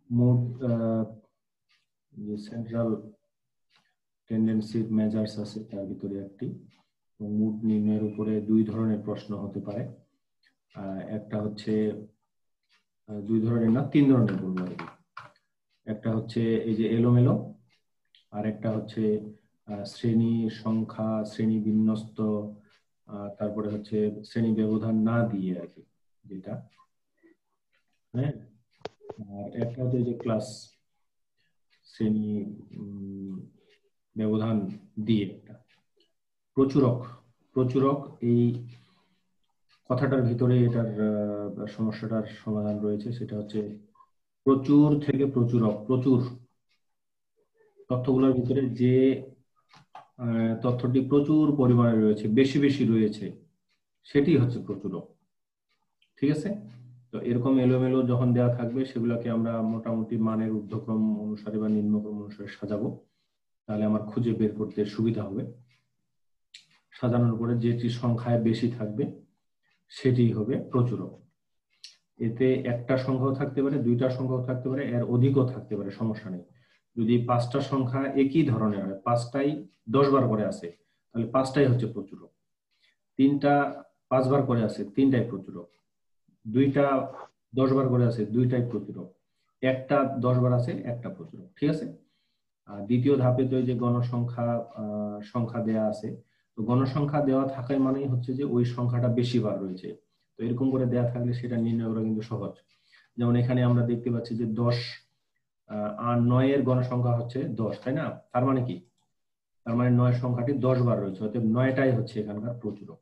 মোট যে central tendency measures আছে তার ভিতরে একটি। মুড নির্ণয়ের উপরে দুই ধরনের প্রশ্ন হতে পারে। একটা হচ্ছে দুই ধরনের না, তিন ধরনের বলবো আর কি। একটা হচ্ছে এই যে এলোমেলো, আর একটা হচ্ছে শ্রেণী সংখ্যা, শ্রেণী বিন্যস্ত, তারপরে হচ্ছে শ্রেণী ব্যবধান না দিয়ে আর কি যেটা। হ্যাঁ, আর একটা হচ্ছে যে ক্লাস শ্রেণী ব্যবধান দিয়ে একটা। প্রচুরক, প্রচুরক এই কথাটার ভিতরে এটার সমস্যাটার সমাধান রয়েছে। সেটা হচ্ছে প্রচুর থেকে প্রচুরক, প্রচুর তথ্যগুলোর ভিতরে যে তথ্যটি প্রচুর পরিমাণে রয়েছে, বেশি বেশি রয়েছে, সেটি হচ্ছে প্রচুরক। ঠিক আছে? তো এরকম এলোমেলো যখন দেওয়া থাকবে সেগুলোকে আমরা মোটামুটি মানের ঊর্ধ্বক্রম অনুসারে বা নিম্নক্রম অনুসারে সাজাবো, তাহলে আমার খুঁজে বের করতে সুবিধা হবে। সাজানোর পরে যেটি সংখ্যায় বেশি থাকবে সেটি হবে প্রচুরক। এতে একটা সংখ্যাও থাকতে পারে, দুইটা সংখ্যাও থাকতে পারে, এর অধিকও থাকতে পারে, সমস্যা নেই। যদি পাঁচটা সংখ্যা একই ধরনের হয়, পাঁচটাই 10 বার করে আছে, তাহলে পাঁচটাই হচ্ছে প্রচুরক। তিনটা 5 বার করে আছে, তিনটাই প্রচুরক। দুইটা 10 বার করে আছে, দুইটাই প্রচুরক। একটা 10 বার আছে, একটা প্রচুরক। ঠিক আছে? আর দ্বিতীয় ধাপে তো যে গণসংখ্যা সংখ্যা দেয়া আছে, তো গণসংখ্যা দেওয়া থাকায় মানেই হচ্ছে যে ওই সংখ্যাটা বেশি বার রয়েছে। তো এরকম করে দেয়া থাকলে সেটা নির্ণয় করা কিন্তু সহজ। যেমন এখানে আমরা দেখতে পাচ্ছি যে 10 আর 9 এর গণসংখ্যা হচ্ছে 10, তাই না? তার মানে কি? তার মানে 9 সংখ্যাটি 10 বার রয়েছে, অতএব 9টাই হচ্ছে এখানকার প্রচুরক।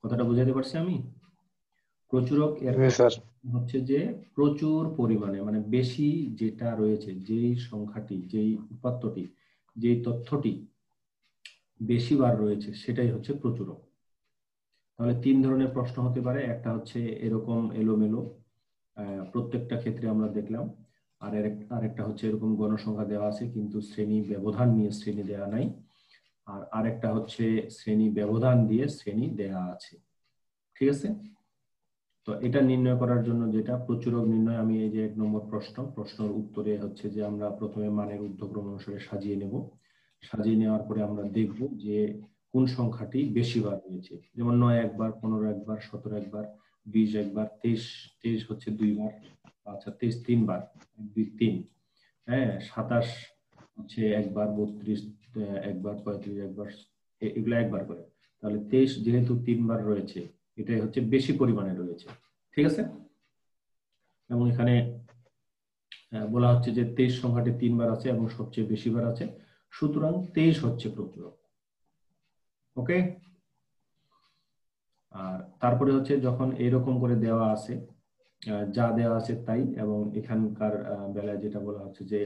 কথাটা বুঝাতে পারছি আমি? প্রচুরক এর হচ্ছে যে প্রচুর পরিমাণে, মানে বেশি যেটা রয়েছে, যেই সংখ্যাটি, যেই উপাত্তটি, যেই তথ্যটি বেশি বার রয়েছে সেটাই হচ্ছে প্রচুরক। তাহলে তিন ধরনের প্রশ্ন হতে পারে। একটা হচ্ছে এরকম এলোমেলো, প্রত্যেকটা ক্ষেত্রে আমরা দেখলাম। আর একটা হচ্ছে এরকম গণসংখ্যা দেওয়া আছে কিন্তু শ্রেণী ব্যবধান নিয়ে শ্রেণী দেওয়া নাই। আর আরেকটা হচ্ছে শ্রেণী ব্যবধান দিয়ে শ্রেণী দেয়া আছে। ঠিক আছে? তো এটা নির্ণয় করার জন্য যেটা প্রচুরক নির্ণয়, আমি এই যে 1 নম্বর প্রশ্নের উত্তরে হচ্ছে যে আমরা প্রথমে মানের ঊর্ধ্বক্রম অনুসারে সাজিয়ে নেব। সাজিয়ে নেওয়ার পরে আমরা দেখব যে কোন সংখ্যাটি বেশি বার রয়েছে। যেমন 9 একবার, 15 একবার, 17 একবার, 20 একবার, 23 হচ্ছে 2 বার, আচ্ছা 23 3 বার, 1 2 3, হ্যাঁ 27 হচ্ছে একবার, 32 একবার, 35 একবার, এগুলো একবার করে। তাহলে 23 যেহেতু 3 বার রয়েছে, এটাই হচ্ছে বেশি পরিমাণে রয়েছে। ঠিক আছে? এবং এখানে বলা হচ্ছে যে 23 সংখ্যাটি 3 বার আছে এবং সবচেয়ে বেশি বার আছে, সুতরাং 23 হচ্ছে প্রচুরক। ওকে? আর তারপরে হচ্ছে যখন এরকম করে দেওয়া আছে, যা দেওয়া আছে তাই, এবং এখানকার বেলায় যেটা বলা হচ্ছে যে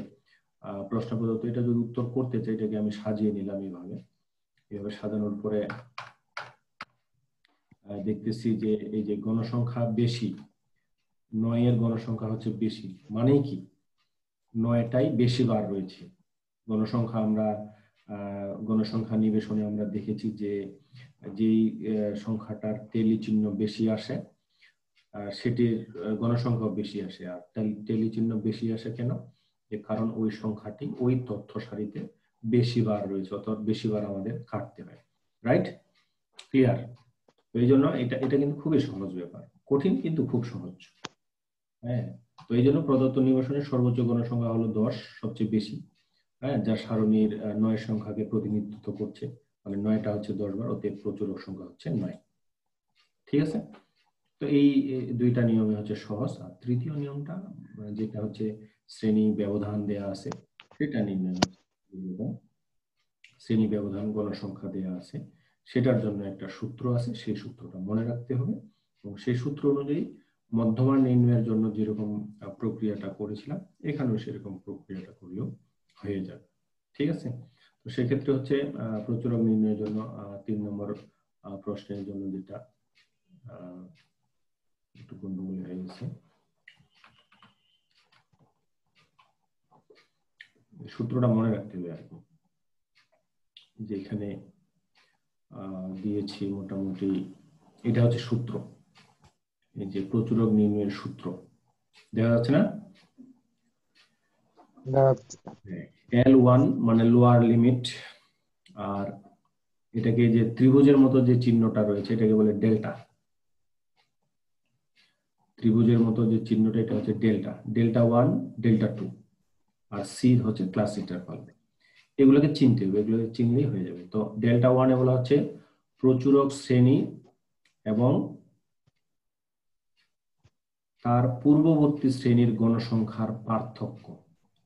প্রশ্ন প্রদত্ত, এটা যদি উত্তর করতে চাই, এটাকে আমি সাজিয়ে নিলাম এভাবে সাজানোর পরে দেখতেছি যে এই যে গণসংখ্যা বেশি, 9 এর গণসংখ্যা হচ্ছে বেশি, মানে কি 9টাই বেশি বার রয়েছে। গণসংখ্যা আমরা গণসংখ্যা নিবেশনে আমরা দেখেছি যে যেই সংখ্যাটার টেলি চিহ্ন বেশি আসে সেটির গণসংখ্যা বেশি আসে। আর টেলি চিহ্ন বেশি আসে কেন? যে কারণ ওই সংখ্যাটি ওই তথ্য সারিতে বেশি বার রয়েছে, অর্থাৎ বেশি বার আমাদের কাটতে হয়। রাইট? ক্লিয়ার? তো এই জন্য এটা কিন্তু খুবই সহজ ব্যাপার, কঠিন কিন্তু খুব সহজ। হ্যাঁ, তো এই জন্য প্রদত্ত নিবেশনের সর্বোচ্চ গণসংখ্যা হলো 10, সবচেয়ে বেশি। হ্যাঁ, যা সারণীর 9 সংখ্যাকে প্রতিনিধিত্ব করছে, মানে 9টা হচ্ছে 10 বার, অতএব প্রচুরক সংখ্যা হচ্ছে 9। ঠিক আছে? তো এই দুইটা নিয়মে হচ্ছে সহজ। আর তৃতীয় নিয়মটা যেটা হচ্ছে শ্রেণী ব্যবধান দেয়া আছে সেটা নির্ণয় হচ্ছে। শ্রেণী ব্যবধান গণসংখ্যা দেয়া আছে, সেটার জন্য একটা সূত্র আছে, সেই সূত্রটা মনে রাখতে হবে। এবং সেই সূত্র অনুযায়ী মধ্যমান নির্ণয়ের জন্য যেরকম প্রক্রিয়াটা করেছিলাম, এখানেও সেরকম প্রক্রিয়াটা করলেও হয়ে যাবে। ঠিক আছে? তো সেক্ষেত্রে হচ্ছে প্রচুরক নির্ণয়ের জন্য 3 নম্বর প্রশ্নের জন্য যেটা একটু গন্ডগোল হয়ে গেছে, সূত্রটা মনে রাখতে হবে আর কি। যেখানে দিয়েছি মোটামুটি এটা হচ্ছে সূত্র, এই যে প্রচুরক নির্ণয়ের সূত্র দেখা যাচ্ছে না? L1 মানে লোয়ার লিমিট, আর এটাকে যে ত্রিভুজের মতো যে চিহ্নটা রয়েছে এটাকে বলে ডেল্টা। ত্রিভুজের মতো যে চিহ্নটা এটা হচ্ছে ডেল্টা, ডেল্টা 1, ডেল্টা 2, আর সি হচ্ছে ক্লাস ইন্টারভাল। এগুলোকে চিনতে হবে, এগুলোকে চিনলেই হয়ে যাবে। তো ডেল্টা 1 এগুলো হচ্ছে প্রচুরক শ্রেণী এবং তার পূর্ববর্তী শ্রেণীর গণসংখ্যার পার্থক্য।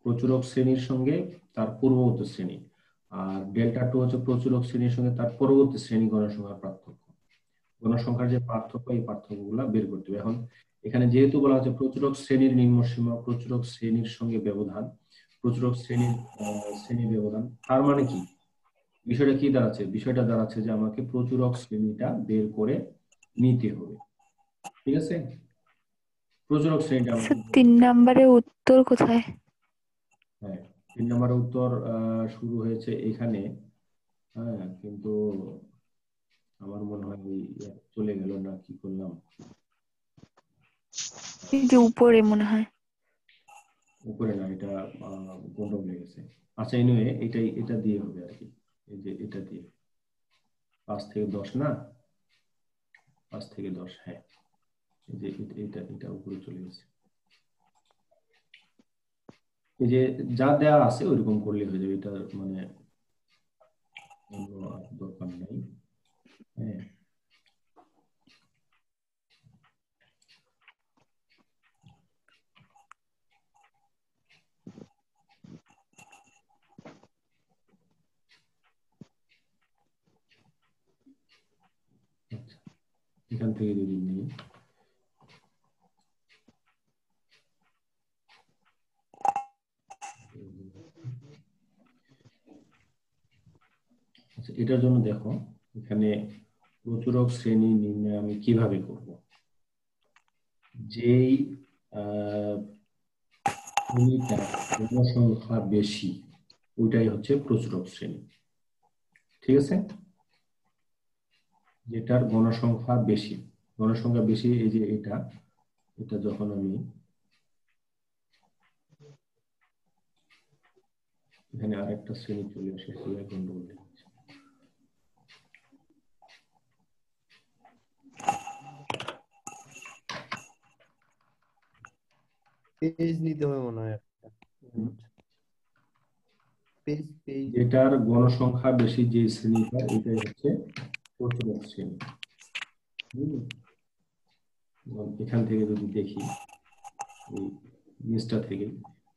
প্রচুরক শ্রেণীর সঙ্গে তার পূর্ববর্তী শ্রেণী, আর ডেল্টা 2 হচ্ছে প্রচুরক শ্রেণীর সঙ্গে তার পরবর্তী শ্রেণী গণসংখ্যার পার্থক্য। গণসংখ্যার যে পার্থক্য, এই পার্থক্যগুলো বের করতে হবে। এখন এখানে যেহেতু বলা হচ্ছে প্রচুরক শ্রেণীর নিম্নসীমা, প্রচুরক শ্রেণীর সঙ্গে ব্যবধান, প্রচুরক শ্রেণীর শ্রেণী ব্যবধান, তার মানে কি বিষয়টা কি দাঁড়াচ্ছে? বিষয়টা দাঁড়াচ্ছে যে আমাকে প্রচুরক শ্রেণীটা বের করে নিতে হবে। ঠিক আছে, প্রচুরক শ্রেণীটা আমাকে, 3 নম্বরের উত্তর কোথায়? হ্যাঁ 3 নম্বরের উত্তর শুরু হয়েছে এখানে। হ্যাঁ, কিন্তু আমার মনে হয় চলে গেল না, কি করলাম? এই যে উপরে মনে হয়। উপরে না, এটা গন্ডগোল হয়ে গেছে। আচ্ছা, এনিওয়ে এটা দিয়ে হবে আর কি। এই যে এটা দিয়ে 5 থেকে 10 না, 5 থেকে 10, হ্যাঁ এই যে এটা উপরে চলে গেছে। এই যে যা দেওয়া আছে ওইরকম করলে হয়ে যাবে, এটা মানে অন্য দরকার নেই। হ্যাঁ, আচ্ছা, এখান থেকে যদি নিই, আচ্ছা এটার জন্য দেখো এখানে প্রচুরক শ্রেণী নির্ণয় আমি কিভাবে করব। যেই শ্রেণীটার জনসংখ্যা বেশি ওইটাই হচ্ছে প্রচুরক শ্রেণী। ঠিক আছে, যেটার গণসংখ্যা বেশি, গণসংখ্যা বেশি, এই যে এটা এটা যখন আমি এখানে আরেকটা শ্রেণী চলে আসে, সেটা গন্ডগোল হয়ে যাচ্ছে। পেজ নিতে হবে মনে হয় একটা। পেজ পেজ যেটার গণসংখ্যা বেশি যে শ্রেণীটা, এটাই হচ্ছে প্রচুরক শ্রেণী। এবং এখান থেকে যদি দেখি এই নিচটা থেকে,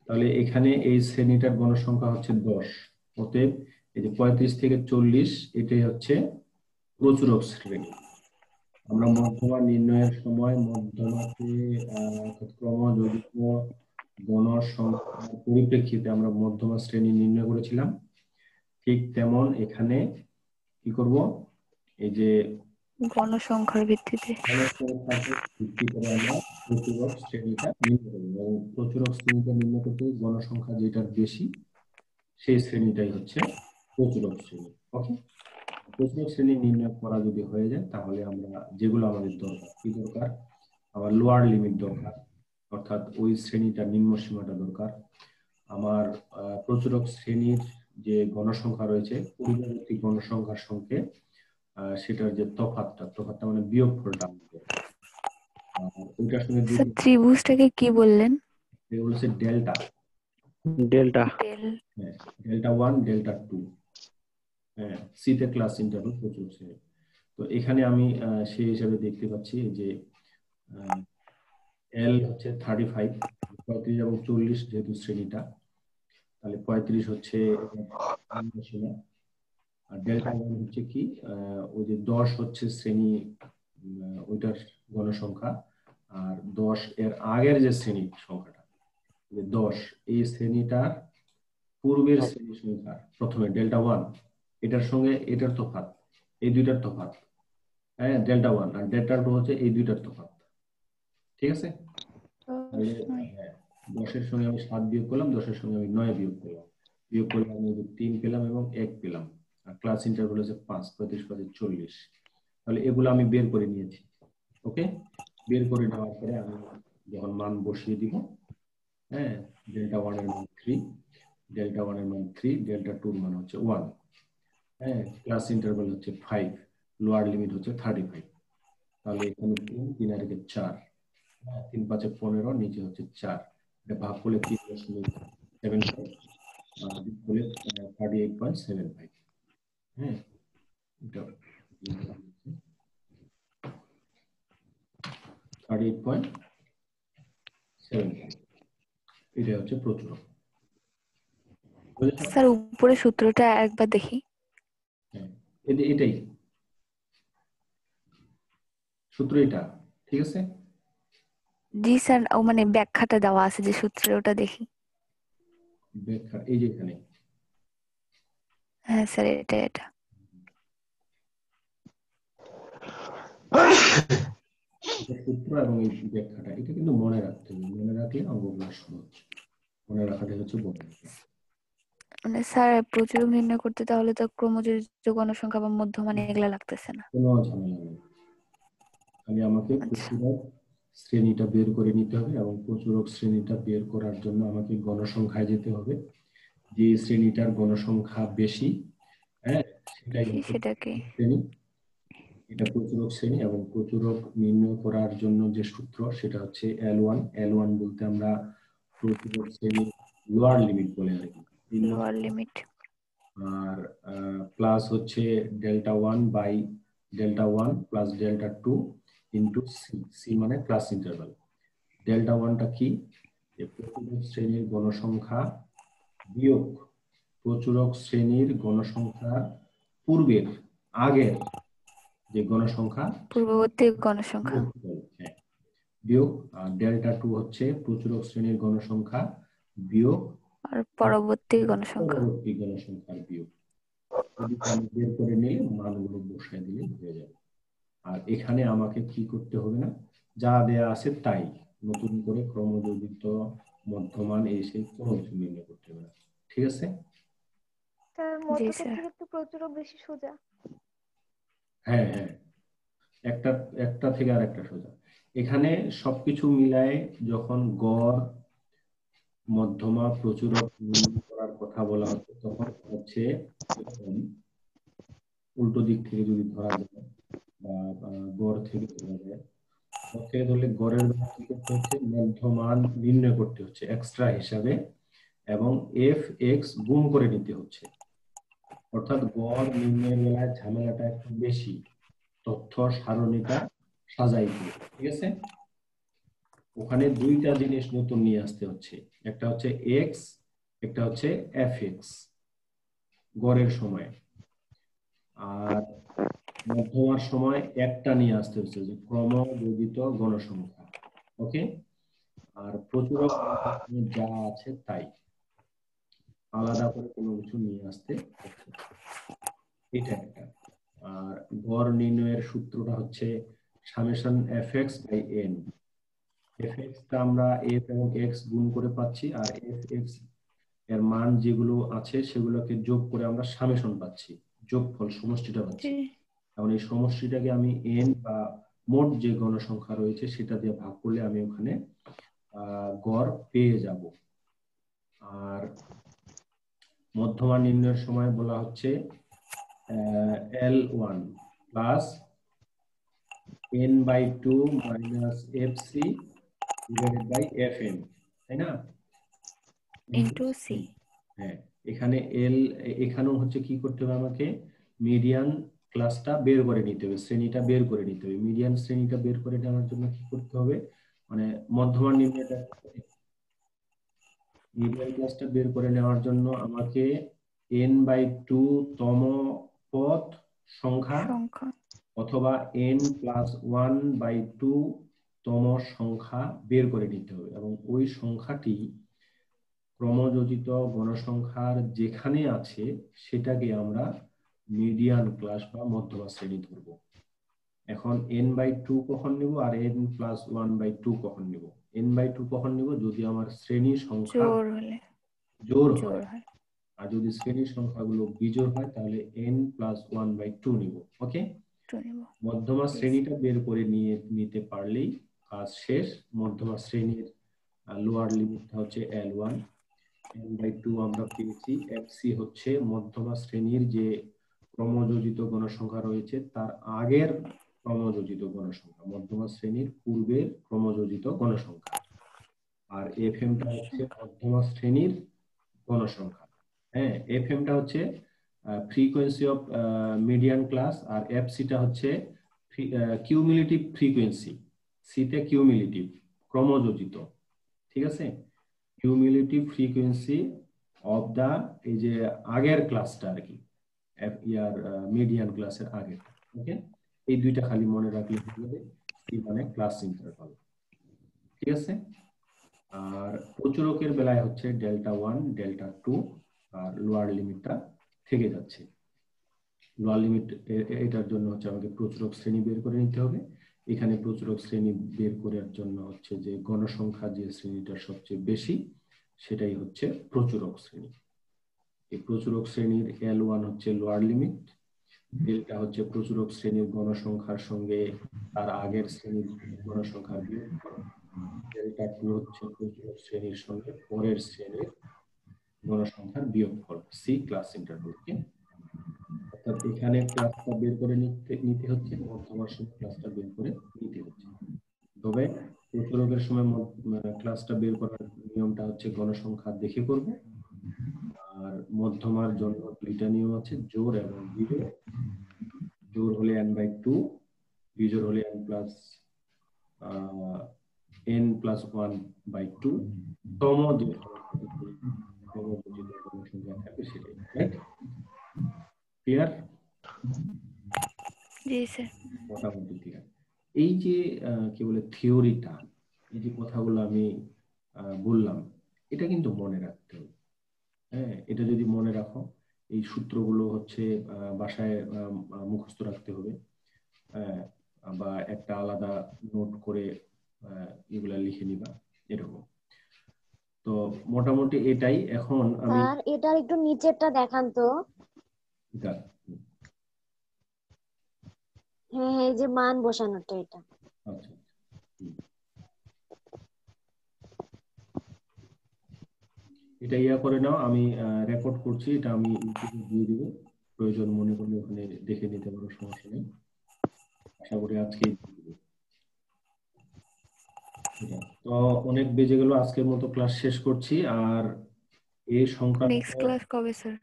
তাহলে এখানে এই শ্রেণীটার গণসংখ্যা হচ্ছে 10। অতএব এই যে 35 থেকে 40 এটাই হচ্ছে প্রচুরক শ্রেণী। আমরা মধ্যমা নির্ণয়ের সময় মধ্যমাকে ক্রমযোজিত গণসংখ্যার পরিপ্রেক্ষিতে আমরা মধ্যমা শ্রেণী নির্ণয় করেছিলাম। ঠিক তেমন এখানে কি করব, এই যে গণসংখ্যার ভিত্তিতে। গণসংখ্যার ভিত্তি করে আমরা প্রচুরক শ্রেণীটা নির্ণয় করব, এবং প্রচুরক শ্রেণীটা নির্ণয় করতে গণসংখ্যা যেটার বেশি সেই শ্রেণীটাই হচ্ছে প্রচুরক শ্রেণী। ওকে, প্রচুরক শ্রেণী নির্ণয় করা যদি হয়ে যায়, তাহলে আমরা যেগুলো আমাদের দরকার, কি দরকার, আমার লোয়ার লিমিট দরকার, অর্থাৎ ওই শ্রেণীটা নিম্ন সীমাটা দরকার। আমার প্রচুরক শ্রেণীর যে গণসংখ্যা রয়েছে পূর্ববর্তী গণসংখ্যার সঙ্গে সেটার যে তফাৎটা মানে বিয়োগফলটা আমাদের দরকার। ওইটার সঙ্গে স্যার ত্রিভুজটাকে কি বললেন? এগুলো হচ্ছে ডেল্টা। ডেল্টা। হ্যাঁ, ডেল্টা 1, ডেল্টা 2, হ্যাঁ সিতে ক্লাস ইন্টারভাল প্রচুরক শ্রেণী। তো এখানে আমি সেই হিসাবে দেখতে পাচ্ছি যে এল হচ্ছে 35, 35 এবং 40 যেহেতু শ্রেণীটা, তাহলে 35 হচ্ছে সীমা, আর ডেল্টা 1 হচ্ছে কি ওই যে 10 হচ্ছে শ্রেণী, ওইটার গণসংখ্যা, আর 10 এর আগের যে শ্রেণী সংখ্যাটা, যে 10 এই শ্রেণীটার পূর্বের শ্রেণী সংখ্যা, প্রথমে ডেল্টা 1 এটার সঙ্গে এটার তফাৎ, এই দুইটার তফাৎ। হ্যাঁ, ডেল্টা 1 আর ডেল্টা 2 হচ্ছে এই দুইটার তফাৎ। ঠিক আছে, তাহলে হ্যাঁ 10-এর সঙ্গে আমি 7 বিয়োগ করলাম, 10-এর সঙ্গে আমি 9 বিয়োগ করলাম, বিয়োগ করলে আমি 3 পেলাম এবং 1 পেলাম। আর ক্লাস ইন্টারভাল হচ্ছে 5, 35, 5, 40। তাহলে এগুলো আমি বের করে নিয়েছি। ওকে, বের করে নেওয়ার পরে আমি যখন মান বসিয়ে দিব, হ্যাঁ, ডেল্টা 1 এর মান 3, ডেল্টা 1 এর মান 3, ডেল্টা 2 এর মান হচ্ছে 1। হ্যাঁ, ক্লাস ইন্টারভাল হচ্ছে 5, লোয়ার লিমিট হচ্ছে 35। তাহলে এখানে 3, 3 আর 4, 3 5 15, নিচে হচ্ছে 4। এটা ভাগ করলে 3.75 আর দিক করলে 38.75। হ্যাঁ, এটা 38.75। এটা হচ্ছে প্রচুরক। বুঝেছো? স্যার উপরে সূত্রটা একবার দেখি। হ্যাঁ, এটাই সূত্র, এটা ঠিক আছে। জি স্যার, ও মানে ব্যাখ্যাটা দেওয়া আছে যে সূত্রে, ওটা দেখি। ব্যাখ্যা এই যে এখানে হ্যাঁ স্যার, এটা এটা সূত্র এবং এই ব্যাখ্যাটা, এটা কিন্তু মনে রাখতে হবে। মনে রাখলে অঙ্কগুলো সহজ। মনে রাখাটাই হচ্ছে বড় বিষয়। মানে স্যার প্রচুরক নির্ণয় করতে তাহলে তো ক্রমযোজিত গণসংখ্যা বা মধ্যমান এগুলা লাগতেছে না। কোনো ঝামেলা নেই, খালি আমাকে আচ্ছা, প্রচুরক শ্রেণীটা বের করে নিতে হবে এবং প্রচুরক শ্রেণীটা বের করার জন্য আমাকে গণসংখ্যায় যেতে হবে। যে শ্রেণীটার গণসংখ্যা বেশি, হ্যাঁ, সেটাই বেশি হচ্ছে সেটাকে। শ্রেণী। এটা প্রচুরক শ্রেণী এবং প্রচুরক নির্ণয় করার জন্য যে সূত্র সেটা হচ্ছে L1। L1 বলতে আমরা প্রচুরক শ্রেণীর লোয়ার লিমিট বলে আর কি, লোয়ার লিমিট। আর প্লাস হচ্ছে delta 1 by delta 1 plus delta 2 into C. C মানে ক্লাস ইন্টারভাল। ডেল্টা 1টা কি? যে প্রচুরক শ্রেণীর গণসংখ্যা বিয়োগ প্রচুরক শ্রেণীর গণসংখ্যা পূর্বের, আগের যে গণসংখ্যা পূর্ববর্তী গণসংখ্যা বিয়োগফল, হ্যাঁ, বিয়োগ। আর ডেল্টা 2 হচ্ছে প্রচুরক শ্রেণীর গণসংখ্যা বিয়োগ আর পরবর্তী গণসংখ্যা। পরবর্তী গণসংখ্যার বিয়োগ। যদি আমি বের করে নিলে মানগুলো বসায় দিলে হয়ে যাবে। আর এখানে আমাকে কি করতে হবে না, যা দেয়া আছে তাই, নতুন করে ক্রমযোজিত মধ্যমান এসে কোনো কিছু নির্ণয় করতে হবে না। ঠিক আছে? স্যার জি মধ্যকের স্যার। থেকে তো প্রচুরও বেশি সোজা। হ্যাঁ হ্যাঁ, একটা একটা থেকে আর একটা সোজা। এখানে সবকিছু মিলায় যখন গড়, মধ্যমা, প্রচুরক নির্ণয় করার কথা বলা হচ্ছে তখন হচ্ছে এরকম, উল্টো দিক থেকে যদি ধরা যায় বা গড় থেকে ধরা যায়, গড় থেকে ধরলে গড়ের বেলা কি করতে হচ্ছে, মধ্যমান নির্ণয় করতে হচ্ছে এক্সট্রা হিসাবে এবং এফ এক্স গুণ করে নিতে হচ্ছে। অর্থাৎ গড় নির্ণয়ের বেলায় ঝামেলাটা একটু বেশি, তথ্য সারণীটা সাজাইতে, ঠিক আছে। ওখানে দুইটা জিনিস নতুন নিয়ে আসতে হচ্ছে, একটা হচ্ছে এক্স, একটা হচ্ছে এফ এক্স গড়ের সময়, আর মধ্যমার সময় একটা নিয়ে আসতে হচ্ছে যে ক্রমযোজিত গণসংখ্যা। ওকে, আর প্রচুরক যা আছে তাই, আলাদা করে কোনো কিছু নিয়ে আসতে হচ্ছে, এটা একটা। আর গড় নির্ণয়ের সূত্রটা হচ্ছে summation F X by N. F এক্সটা আমরা এফ এবং এক্স গুণ করে পাচ্ছি, আর এফ এক্স এর মান যেগুলো আছে সেগুলোকে যোগ করে আমরা সামেশন পাচ্ছি, যোগফল সমষ্টিটা পাচ্ছি। এখন এই সমষ্টিটাকে আমি এন বা মোট যে গণসংখ্যা রয়েছে সেটা দিয়ে ভাগ করলে আমি ওখানে গড় পেয়ে যাব। আর মধ্যমা নির্ণয়ের সময় বলা হচ্ছে L1 plus n/2 minus fc divided by fm, তাই না? Into C. হ্যাঁ, এখানে এল, এখানেও হচ্ছে কি করতে হবে, আমাকে মিডিয়ান ক্লাসটা বের করে নিতে হবে, শ্রেণীটা বের করে নিতে হবে। মিডিয়ান শ্রেণীটা বের করে নেওয়ার জন্য কি করতে হবে, মানে মধ্যমান নির্ণয়টা, মিডিয়ান ক্লাসটা বের করে নেওয়ার জন্য আমাকে n/2 তম পদ সংখ্যা সংখ্যা অথবা n+1/2 তম সংখ্যা বের করে নিতে হবে এবং ওই সংখ্যাটি ক্রমযোজিত গণসংখ্যার যেখানে আছে সেটাকে আমরা মিডিয়ান ক্লাস বা মধ্যমা শ্রেণী ধরব। এখন n/2 কখন নিব আর n+1/2 কখন নিব? n/2 কখন নিব? যদি আমার শ্রেণীর সংখ্যা জোর হলে, জোড় জোর হয়, হয়। আর যদি শ্রেণীর সংখ্যাগুলো বিজোড় হয় তাহলে n+1/2 নিব। ওকে, একটু নেব। মধ্যমা জি স্যার। শ্রেণীটা বের করে নিতে পারলেই কাজ শেষ। মধ্যমা শ্রেণীর আর লোয়ার লিমিটটা হচ্ছে L1, n/2 আমরা পেয়েছি। FC হচ্ছে মধ্যমা শ্রেণীর যে ক্রমযোজিত গণসংখ্যা রয়েছে তার আগের ক্রমযোজিত গণসংখ্যা, মধ্যমা শ্রেণীর পূর্বের ক্রমযোজিত গণসংখ্যা। আর FM-টা হচ্ছে মধ্যমা শ্রেণীর গণসংখ্যা। হ্যাঁ, FM-টা হচ্ছে ফ্রিকোয়েন্সি অফ মিডিয়ান ক্লাস, আর FC-টা হচ্ছে কিউমুলেটিভ ফ্রিকোয়েন্সি। সিতে কিউমুলেটিভ ক্রমযোজিত, ঠিক আছে, কিউমুলেটিভ ফ্রিকোয়েন্সি অফ দা এই যে আগের ক্লাসটা আর কি, মিডিয়ান ক্লাসের আগে। ওকে, এই দুইটা খালি মনে রাখলে হবে, কি মানে ক্লাস ইন্টারভাল, ঠিক আছে। আর প্রচুরকের বেলায় হচ্ছে Δ1, Δ2 আর লোয়ার লিমিটটা থেকে যাচ্ছে। লোয়ার লিমিট এটার জন্য হচ্ছে আমাকে প্রচুরক শ্রেণী বের করে নিতে হবে। এখানে প্রচুরক শ্রেণী বের করার জন্য হচ্ছে যে গণসংখ্যা যে শ্রেণীটা সবচেয়ে বেশি সেটাই হচ্ছে প্রচুরক শ্রেণী। এই প্রচুরক শ্রেণীর L1 হচ্ছে লোয়ার লিমিট, ডেল্টা হচ্ছে প্রচুরক শ্রেণীর গণসংখ্যার সঙ্গে তার আগের শ্রেণীর গণসংখ্যার বিয়োগফল, Δ2 হচ্ছে প্রচুরক শ্রেণীর সঙ্গে পরের শ্রেণীর গণসংখ্যার বিয়োগফল, সি ক্লাস ইন্টারভাল। অর্থাৎ এখানে ক্লাসটা বের করে নিতে হচ্ছে, মধ্যমার সময় ক্লাসটা বের করে নিতে হচ্ছে। তবে প্রচুরকের সময় ক্লাসটা বের করার নিয়মটা হচ্ছে গণসংখ্যা দেখে করব। আর মধ্যমার জন্য দুইটা নিয়ম আছে, জোড় এবং বিজোড়। জোড় হলে n/2, বিজোড় হলে n+1/2। তম যে সংখ্যা থাকে সেটাই, রাইট? ক্লিয়ার? জি স্যার। মোটামুটি ক্লিয়ার। এই যে কি বলে থিওরিটা, এই যে কথাগুলো আমি বললাম, এটা কিন্তু মনে রাখতে হবে। হ্যাঁ, এটা যদি মনে রাখো, এই সূত্রগুলো হচ্ছে বাসায় মুখস্থ রাখতে হবে, বা একটা আলাদা নোট করে এগুলা লিখে নিবা, এরকম। তো মোটামুটি এটাই। এখন আমি স্যার এটার একটু নিচেরটা দেখান তো। এটা হ্যাঁ হ্যাঁ, এই যে মান বসানোটা এটা। আচ্ছা, এটা ইয়া করে নাও, আমি রেকর্ড করছি, এটা আমি ইউটিউবে দিয়ে দিব, প্রয়োজন মনে করলে ওখানে দেখে নিতে পারো, সমস্যা নেই। আশা করি আজকে তো অনেক বেজে গেল, আজকের মতো ক্লাস শেষ করছি। আর নেক্সট ক্লাস কবে স্যার?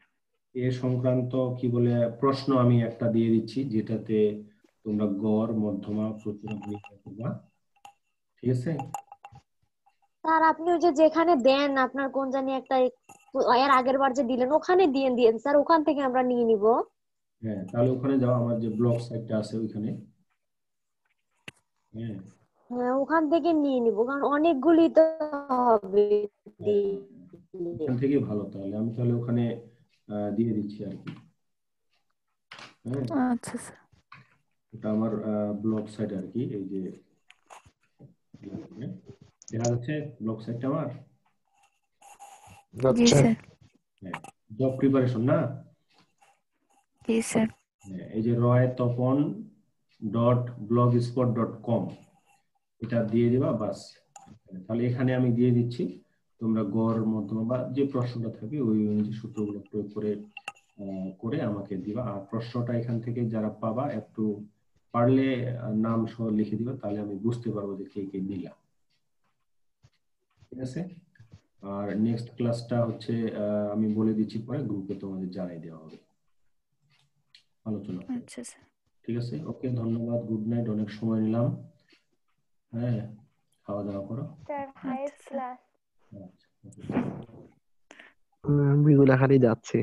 এ সংক্রান্ত কি বলে প্রশ্ন আমি একটা দিয়ে দিচ্ছি, যেটাতে তোমরা গড়, মধ্যমা, প্রচুরক নির্ণয় করবা, ঠিক আছে? স্যার আপনি ওই যে যেখানে দেন আপনার কোন জানি একটা এর আগের বার যে দিলেন ওখানে দিয়েন স্যার, ওখান থেকে আমরা নিয়ে নিব। হ্যাঁ, তাহলে ওখানে যাও, আমার যে ব্লগ সাইটটা আছে ওইখানে। হ্যাঁ, হ্যাঁ ওখান থেকে নিয়ে নিব, কারণ অনেকগুলি তো হবে। ওখান থেকে ভালো। তাহলে আমি তাহলে ওখানে দিয়ে দিচ্ছি আর কি। হ্যাঁ, আচ্ছা স্যার। এটা আমার ব্লগ সাইট আর কি, এই যে দেখা যাচ্ছে ব্লগ সাইটটা আমার। জি স্যার। হ্যাঁ, জব প্রিপারেশন না? জি স্যার। এই যে roytopon.blogspot.com, এটা দিয়ে দিবা বাস। তাহলে এখানে আমি দিয়ে দিচ্ছি, তোমরা গড়, মধ্যমা বা যে প্রশ্নটা থাকে ওই অনুযায়ী সূত্রগুলো প্রয়োগ করে আমাকে দিবা। আর প্রশ্নটা এখান থেকে যারা পাবা একটু পারলে নাম সহ লিখে দিবা, তাহলে আমি বুঝতে পারবো যে কে কে নিলা, ঠিক আছে? আর নেক্সট ক্লাসটা হচ্ছে আমি বলে দিচ্ছি, পরে গ্রুপে তোমাদের জানাই দেওয়া হবে আলোচনা। আচ্ছা স্যার। ঠিক আছে, ওকে, ধন্যবাদ, গুড নাইট, অনেক সময় নিলাম। হ্যাঁ, খাওয়া দাওয়া করো। Sir highest class. আচ্ছা, আমি গুলা খালি যাচ্ছে।